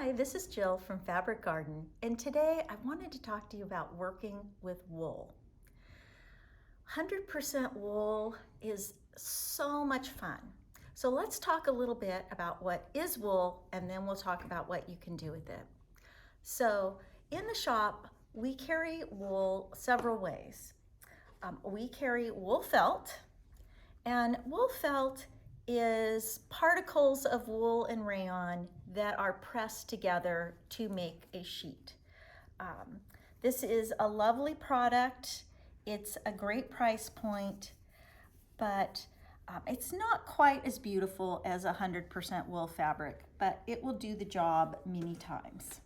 Hi, this is Jill from Fabric Garden, and today I wanted to talk to you about working with wool. 100% wool is so much fun. So let's talk a little bit about what is wool, and then we'll talk about what you can do with it. So in the shop, we carry wool several ways. We carry wool felt, and wool felt is particles of wool and rayon that are pressed together to make a sheet. This is a lovely product. It's a great price point, but it's not quite as beautiful as 100% wool fabric, but it will do the job many times.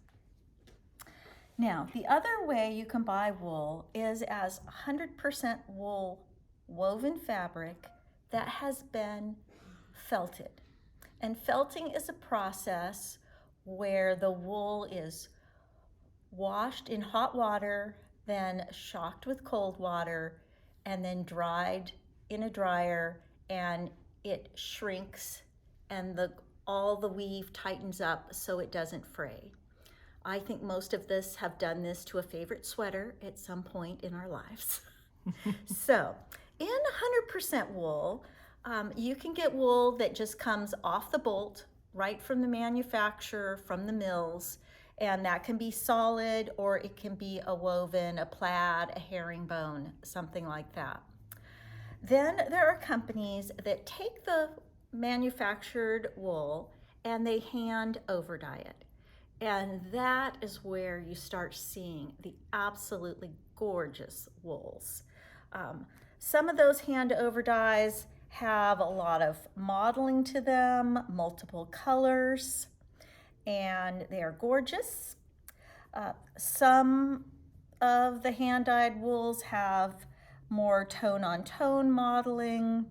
Now, the other way you can buy wool is as 100% wool woven fabric that has been felted. And felting is a process where the wool is washed in hot water, then shocked with cold water, and then dried in a dryer, and it shrinks and all the weave tightens up so it doesn't fray. I think most of us have done this to a favorite sweater at some point in our lives. So in 100% wool, you can get wool that just comes off the bolt, right from the manufacturer, from the mills, and that can be solid or it can be a woven, a plaid, a herringbone, something like that. Then there are companies that take the manufactured wool and they hand over dye it. And that is where you start seeing the absolutely gorgeous wools. Some of those hand over dyes have a lot of modeling to them, multiple colors, and they are gorgeous. Some of the hand-dyed wools have more tone-on-tone modeling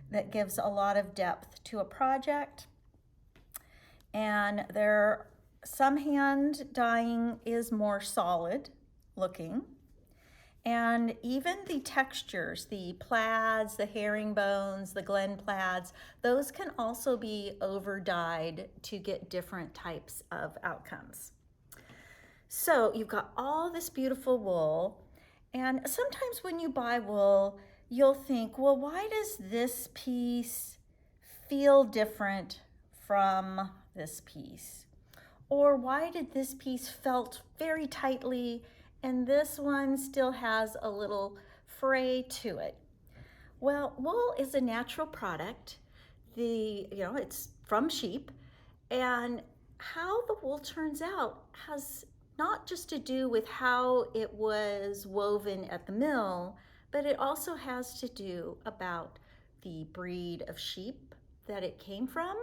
that gives a lot of depth to a project. And some hand dyeing is more solid looking. And even the textures, the plaids, the herringbones, the Glen plaids, those can also be over dyed to get different types of outcomes. So you've got all this beautiful wool, and sometimes when you buy wool, you'll think, well, why does this piece feel different from this piece? Or why did this piece felt very tightly and this one still has a little fray to it? Well, wool is a natural product. It's from sheep, and how the wool turns out has not just to do with how it was woven at the mill, but it also has to do about the breed of sheep that it came from,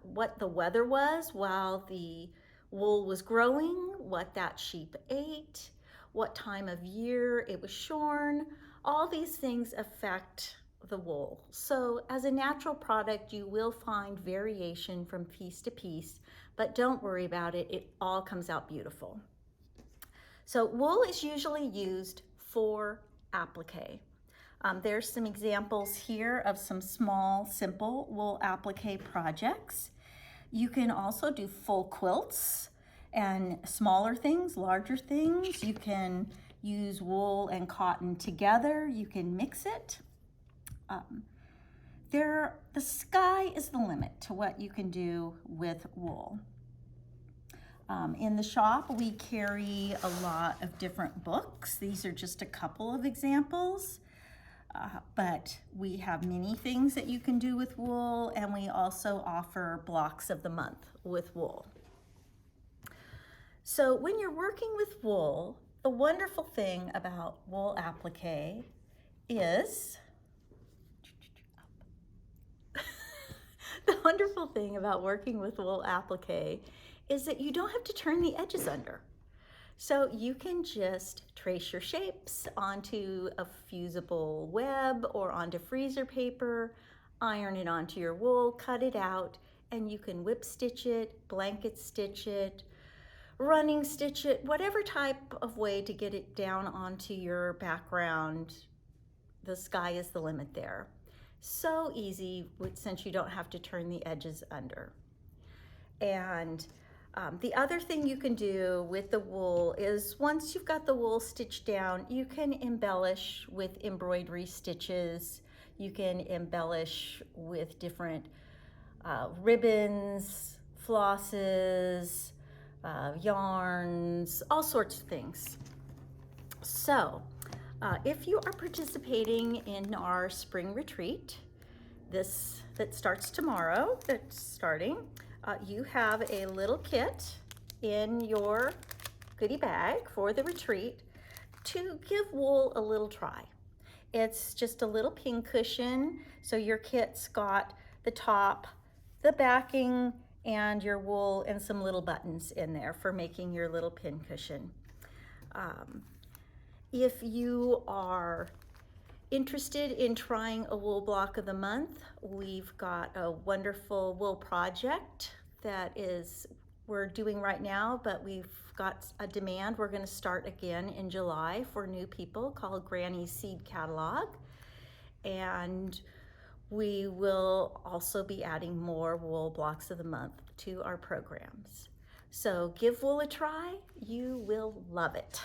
what the weather was while the wool was growing, what that sheep ate, what time of year it was shorn. All these things affect the wool. So as a natural product, you will find variation from piece to piece, but don't worry about it. It all comes out beautiful. So wool is usually used for applique. There's some examples here of some small, simple wool applique projects. You can also do full quilts and smaller things, larger things. You can use wool and cotton together. You can mix it. The sky is the limit to what you can do with wool. In the shop, we carry a lot of different books. These are just a couple of examples. But we have many things that you can do with wool, and we also offer blocks of the month with wool. So when you're working with wool, the wonderful thing about wool applique is, the wonderful thing about working with wool applique is that you don't have to turn the edges under. So you can just trace your shapes onto a fusible web or onto freezer paper, iron it onto your wool, cut it out, and you can whip stitch it, blanket stitch it, running stitch it, whatever type of way to get it down onto your background. The sky is the limit there. So easy since you don't have to turn the edges under. And The other thing you can do with the wool is once you've got the wool stitched down, you can embellish with embroidery stitches. You can embellish with different ribbons, flosses, yarns, all sorts of things. So if you are participating in our spring retreat, that starts tomorrow, you have a little kit in your goodie bag for the retreat to give wool a little try. It's just a little pin cushion, so your kit's got the top, the backing, and your wool and some little buttons in there for making your little pin cushion. If you are interested in trying a wool block of the month, we've got a wonderful wool project we're doing right now, but we've got a demand. We're going to start again in July for new people, called Granny's Seed Catalog. And we will also be adding more wool blocks of the month to our programs. So give wool a try. You will love it.